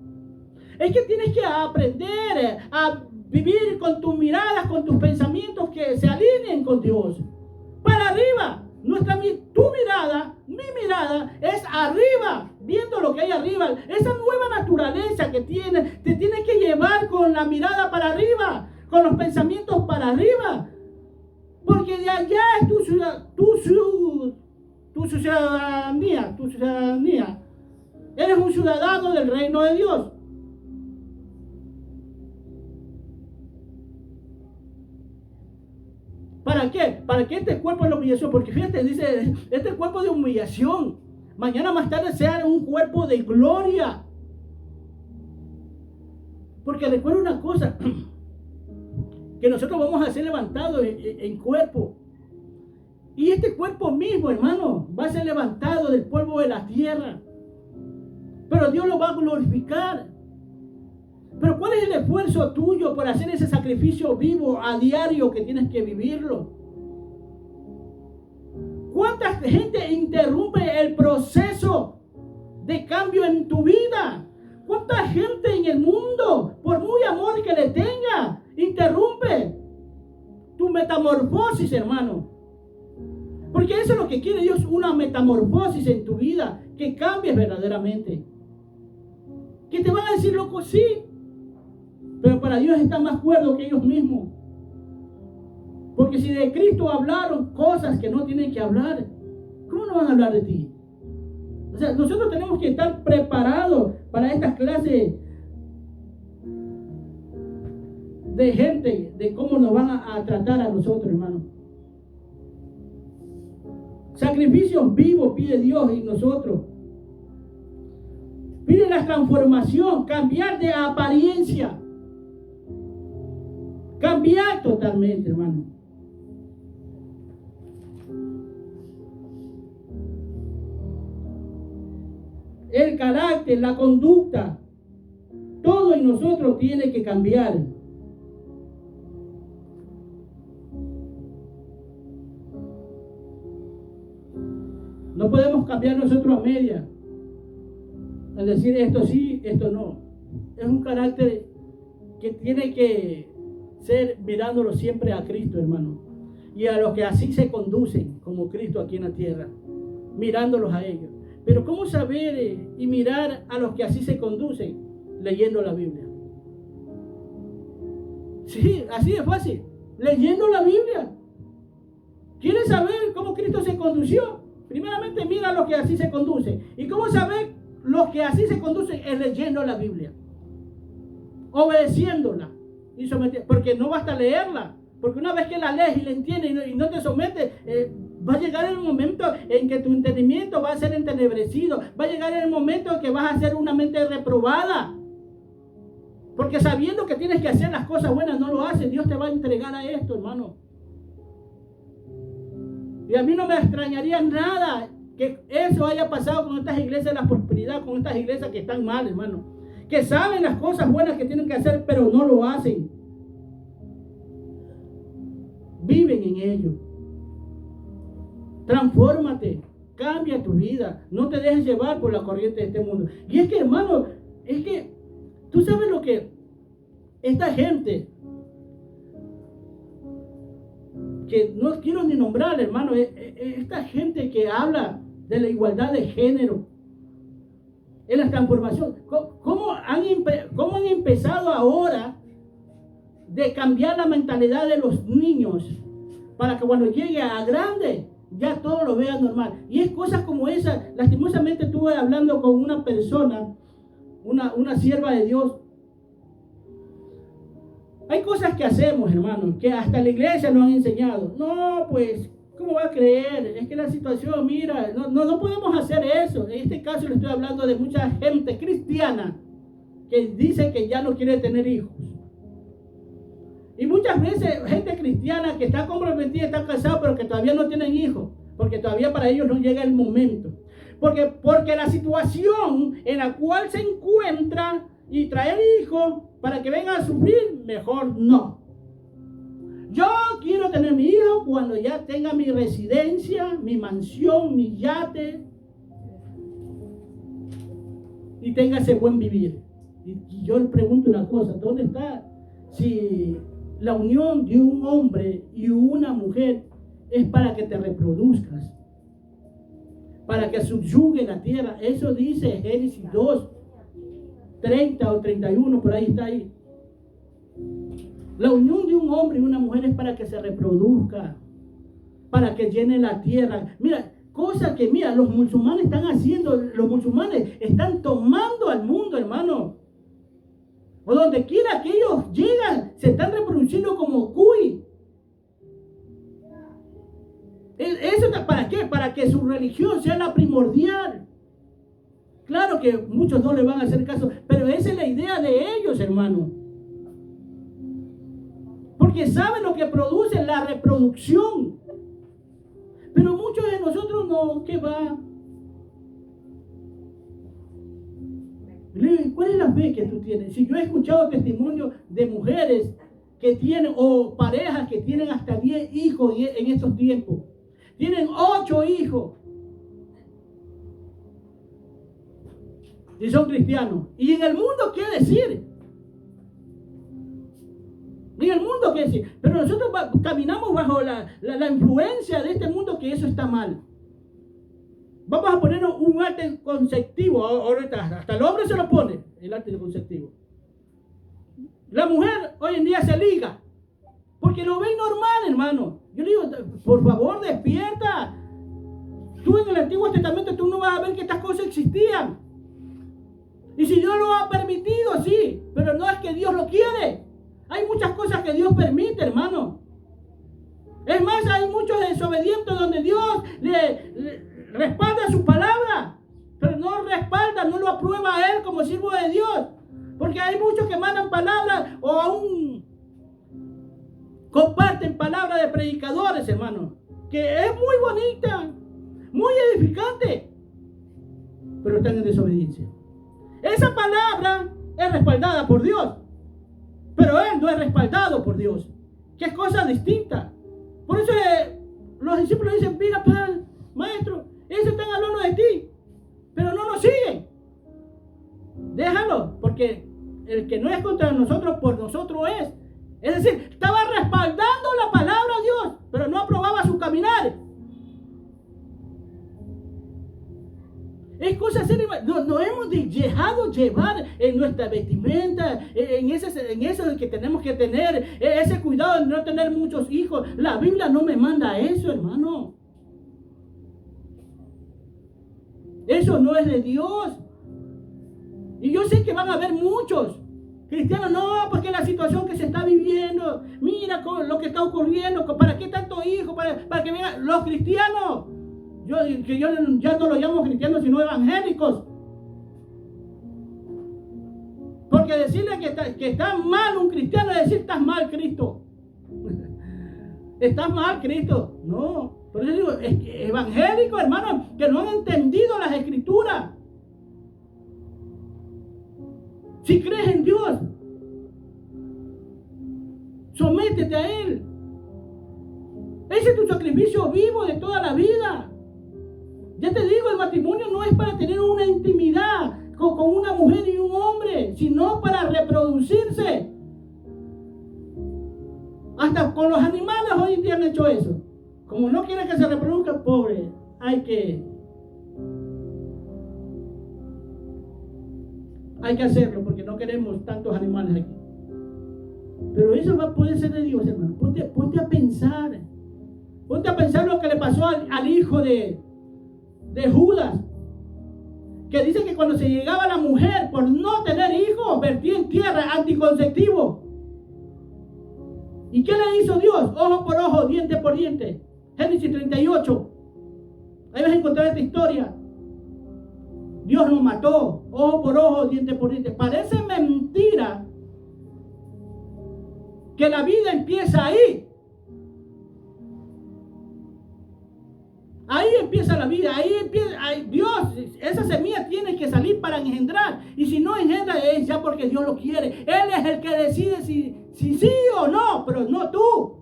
Es que tienes que aprender a vivir con tus miradas, con tus pensamientos que se alineen con Dios. Para arriba. Tu mirada, mi mirada es arriba, viendo lo que hay arriba. Esa nueva naturaleza que tienes, te tiene que llevar con la mirada para arriba, con los pensamientos para arriba. Porque de allá es tu ciudadanía. Eres un ciudadano del reino de Dios. ¿Para qué? Para que este cuerpo de la humillación, porque fíjate, dice, este cuerpo de humillación, mañana más tarde sea un cuerpo de gloria. Porque recuerda una cosa, que nosotros vamos a ser levantados en cuerpo. Y este cuerpo mismo, hermano, va a ser levantado del polvo de la tierra. Pero Dios lo va a glorificar. Pero ¿cuál es el esfuerzo tuyo por hacer ese sacrificio vivo a diario que tienes que vivirlo? ¿Cuánta gente interrumpe el proceso de cambio en tu vida? ¿Cuánta gente en el mundo, por muy amor que le tenga, interrumpe tu metamorfosis, hermano? Porque eso es lo que quiere Dios, una metamorfosis en tu vida, que cambies verdaderamente. Que te van a decir, loco, sí, pero para Dios están más cuerdos que ellos mismos. Porque si de Cristo hablaron cosas que no tienen que hablar, ¿cómo no van a hablar de ti? O sea, nosotros tenemos que estar preparados para estas clases de gente, de cómo nos van a tratar a nosotros, hermano. Sacrificios vivos pide Dios en nosotros. Pide la transformación, cambiar de apariencia. Cambiar totalmente, hermano. El carácter, la conducta, todo en nosotros tiene que cambiar. No podemos cambiar nosotros a media. Es decir, esto sí, esto no. Es un carácter que tiene que ser mirándolo siempre a Cristo, hermano. Y a los que así se conducen, como Cristo aquí en la tierra, mirándolos a ellos. Pero ¿cómo saber y mirar a los que así se conducen? Leyendo la Biblia. Sí, así de fácil. Leyendo la Biblia. ¿Quieres saber cómo Cristo se condució? Primeramente mira a los que así se conducen. ¿Y cómo saber los que así se conducen? Es leyendo la Biblia. Obedeciéndola. Porque no basta leerla. Porque una vez que la lees y la entiendes y no te sometes, va a llegar el momento en que tu entendimiento va a ser entenebrecido. Va a llegar el momento en que vas a ser una mente reprobada. Porque sabiendo que tienes que hacer las cosas buenas, no lo haces. Dios te va a entregar a esto, hermano. Y a mí no me extrañaría nada que eso haya pasado con estas iglesias de la prosperidad, con estas iglesias que están mal, hermano. Que saben las cosas buenas que tienen que hacer, pero no lo hacen. Viven en ello. Transfórmate, cambia tu vida. No te dejes llevar por la corriente de este mundo. Y es que, hermano, es que tú sabes lo que esta gente, que no quiero ni nombrar, hermano, esta gente que habla de la igualdad de género en la transformación, ¿cómo han empezado ahora de cambiar la mentalidad de los niños para que cuando llegue a grande, ya todo lo vea normal. Y es cosas como esa. Lastimosamente estuve hablando con una persona, una sierva de Dios. Hay cosas que hacemos, hermanos, que hasta la iglesia nos han enseñado. No, pues, ¿cómo va a creer? Es que la situación, mira, no podemos hacer eso. En este caso le estoy hablando de mucha gente cristiana que dice que ya no quiere tener hijos. Y muchas veces gente cristiana que está comprometida, está casada, pero que todavía no tienen hijos, porque todavía para ellos no llega el momento. Porque la situación en la cual se encuentra y traer hijos para que vengan a sufrir, mejor no. Yo quiero tener mi hijo cuando ya tenga mi residencia, mi mansión, mi yate y tenga ese buen vivir. Y yo le pregunto una cosa, ¿dónde está? Si la unión de un hombre y una mujer es para que te reproduzcas, para que subyugue la tierra. Eso dice Génesis 2, 30 o 31, por ahí está ahí. La unión de un hombre y una mujer es para que se reproduzca, para que llene la tierra. Mira, cosa que, mira, los musulmanes están haciendo, los musulmanes están tomando al mundo, hermano. O donde quiera que ellos llegan, se están reproduciendo como cuy. ¿Eso para qué? Para que su religión sea la primordial. Claro que muchos no le van a hacer caso, pero esa es la idea de ellos, hermano. Porque saben lo que produce la reproducción. Pero muchos de nosotros no, ¿qué va? ¿Cuál es la fe que tú tienes? Si yo he escuchado testimonios de mujeres que tienen, o parejas que tienen hasta 10 hijos en estos tiempos. Tienen 8 hijos. Y son cristianos. ¿Y en el mundo qué decir? En el mundo qué decir. Pero nosotros caminamos bajo la influencia de este mundo, que eso está mal. Vamos a poner un arte conceptivo. Ahorita hasta el hombre se lo pone, el arte conceptivo. La mujer hoy en día se liga porque lo ven normal, hermano. Yo le digo, por favor, despierta. Tú en el Antiguo Testamento tú no vas a ver que estas cosas existían. Y si Dios lo ha permitido, sí, pero no es que Dios lo quiere. Hay muchas cosas que Dios permite, hermano. Es más, hay muchos desobedientes donde Dios le respalda su palabra, pero no respalda, no lo aprueba a él como siervo de Dios. Porque hay muchos que mandan palabras o aún comparten palabras de predicadores, hermano, que es muy bonita, muy edificante, pero están en desobediencia. Esa palabra es respaldada por Dios, pero él no es respaldado por Dios, que es cosa distinta. Por eso los discípulos dicen, mira, maestro, ellos están hablando de ti, pero no nos siguen. Déjalo, porque el que no es contra nosotros, por nosotros es. Es decir, estaba respaldando la palabra de Dios, pero no aprobaba su caminar. Es cosa seria. Nos hemos dejado llevar en nuestra vestimenta, en eso de que tenemos que tener, ese cuidado de no tener muchos hijos. La Biblia no me manda eso, hermano. Eso no es de Dios. Y yo sé que van a haber muchos cristianos, no, porque la situación que se está viviendo, mira lo que está ocurriendo, ¿para qué tantos hijos? Para que vengan los cristianos. Yo ya no los llamo cristianos, sino evangélicos. Porque decirle que está mal un cristiano es decir, estás mal, Cristo. Estás mal, Cristo. No, por eso digo, evangélicos, hermanos, que no han entendido las escrituras. Si crees en Dios, sométete a Él. Ese es tu sacrificio vivo de toda la vida. Ya te digo, el matrimonio no es para tener una intimidad con una mujer y un hombre, sino para reproducirse. Hasta con los animales hoy en día han hecho eso. Como no quieren que se reproduzcan, pobre, hay que hacerlo, porque no queremos tantos animales aquí. Pero eso va a poder ser de Dios, hermano. Ponte a pensar. Ponte a pensar lo que le pasó al hijo de Judas, que dice que cuando se llegaba la mujer por no tener hijos, vertía en tierra anticonceptivo. ¿Y qué le hizo Dios? Ojo por ojo, diente por diente. Génesis 38. Ahí vas a encontrar esta historia. Dios lo mató, ojo por ojo, diente por diente. Parece mentira que la vida empieza ahí. Ahí empieza la vida, ahí empieza, Dios, esa semilla tiene que salir para engendrar. Y si no engendra es ya porque Dios lo quiere. Él es el que decide si sí o no, pero no tú.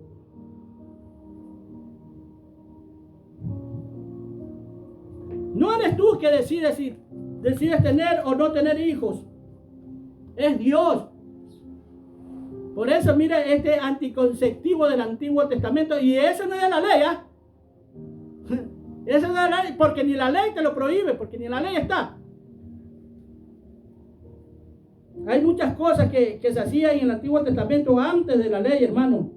No eres tú que decides si decides tener o no tener hijos. Es Dios. Por eso mira este anticonceptivo del Antiguo Testamento. Y eso no es de la ley, ¿eh? Eso no es de la ley, porque ni la ley te lo prohíbe, porque ni la ley está. Hay muchas cosas que se hacían en el Antiguo Testamento antes de la ley, hermano.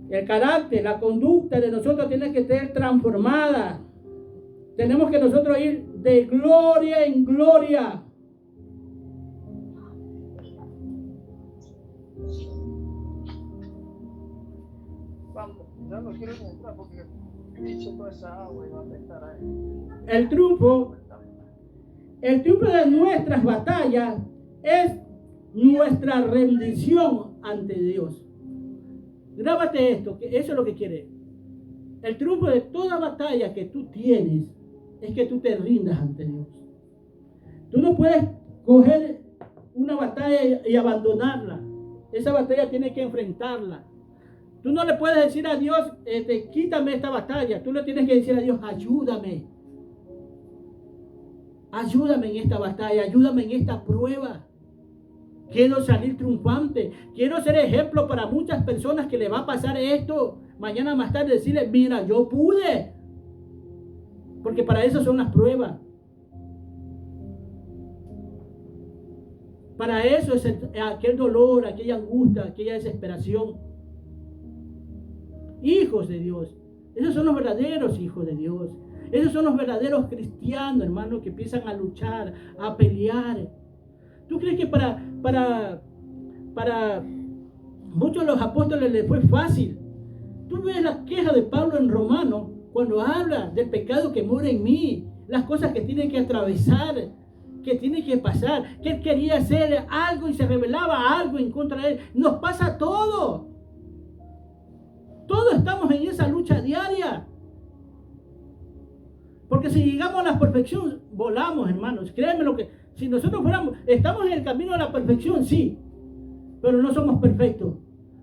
El carácter, la conducta de nosotros tiene que ser transformada. Tenemos que nosotros ir de gloria en gloria. Ya no quiero entrar porque he hecho toda esa agua y va a afectar a él. El triunfo de nuestras batallas es nuestra rendición ante Dios. Grábate esto, que eso es lo que quiere. El triunfo de toda batalla que tú tienes es que tú te rindas ante Dios. Tú no puedes coger una batalla y abandonarla. Esa batalla tienes que enfrentarla. Tú no le puedes decir a Dios, quítame esta batalla. Tú le tienes que decir a Dios, ayúdame. Ayúdame en esta batalla, ayúdame en esta prueba. Quiero salir triunfante. Quiero ser ejemplo para muchas personas que le va a pasar esto. Mañana más tarde decirle, mira, yo pude. Porque para eso son las pruebas. Para eso es aquel dolor, aquella angustia, aquella desesperación. Hijos de Dios. Esos son los verdaderos hijos de Dios. Esos son los verdaderos cristianos, hermanos, que empiezan a luchar, a pelear. ¿Tú crees que para muchos de los apóstoles les fue fácil? Tú ves la queja de Pablo en Romanos cuando habla del pecado que mora en mí, las cosas que tiene que atravesar, que tiene que pasar, que él quería hacer algo y se revelaba algo en contra de él. Nos pasa todo. Todos estamos en esa lucha diaria. Porque si llegamos a la perfección, volamos, hermanos. Créanme lo que, si nosotros estamos en el camino a la perfección, sí, pero no somos perfectos.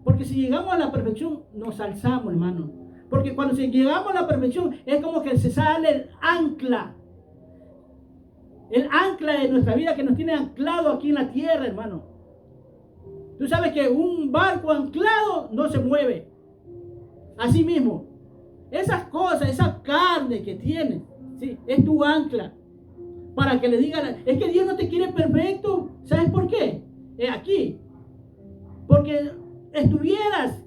Porque si llegamos a la perfección, nos alzamos, hermano. Porque cuando llegamos a la perfección, es como que se sale el ancla de nuestra vida que nos tiene anclado aquí en la tierra, hermano. Tú sabes que un barco anclado no se mueve. Así mismo, esas cosas, esa carne que tienes, ¿sí? Es tu ancla. Para que le digan, es que Dios no te quiere perfecto. ¿Sabes por qué? Aquí. Porque estuvieras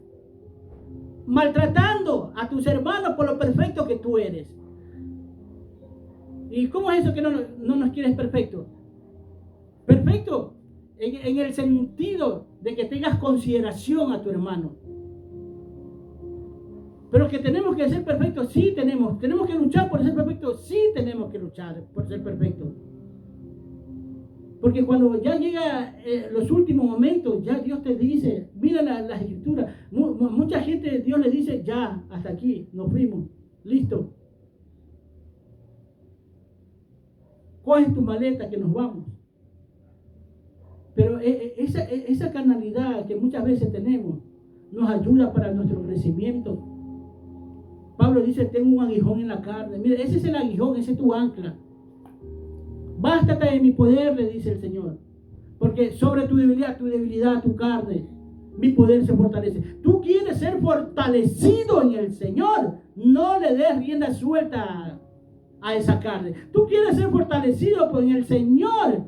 maltratando a tus hermanos por lo perfecto que tú eres. ¿Y cómo es eso que no nos quieres perfecto? Perfecto en el sentido de que tengas consideración a tu hermano. Pero que tenemos que ser perfectos, sí tenemos. Tenemos que luchar por ser perfectos, sí tenemos que luchar por ser perfectos. Porque cuando ya llega los últimos momentos, ya Dios te dice, mira las escrituras. Mucha gente, Dios le dice, ya, hasta aquí, nos fuimos, listo. Coge tu maleta que nos vamos. Pero esa carnalidad que muchas veces tenemos nos ayuda para nuestro crecimiento. Pablo dice, tengo un aguijón en la carne. Mira, ese es el aguijón, ese es tu ancla. Bástate de mi poder, le dice el Señor. Porque sobre tu debilidad, tu carne, mi poder se fortalece. Tú quieres ser fortalecido en el Señor. No le des rienda suelta a esa carne. Tú quieres ser fortalecido en el Señor.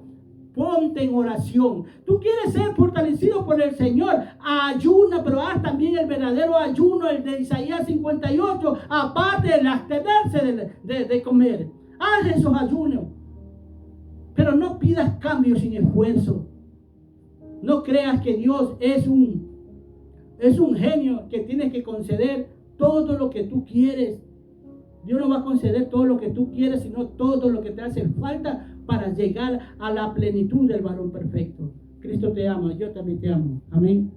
ponte en oración. Tú quieres ser fortalecido por el Señor, ayuna, pero haz también el verdadero ayuno, el de Isaías 58, aparte de abstenerse de comer. Haz esos ayunos, pero no pidas cambios sin esfuerzo. No creas que Dios es un genio que tienes que conceder todo lo que tú quieres. Dios no va a conceder todo lo que tú quieres, sino todo lo que te hace falta para llegar a la plenitud del varón perfecto. Cristo te ama, yo también te amo. Amén.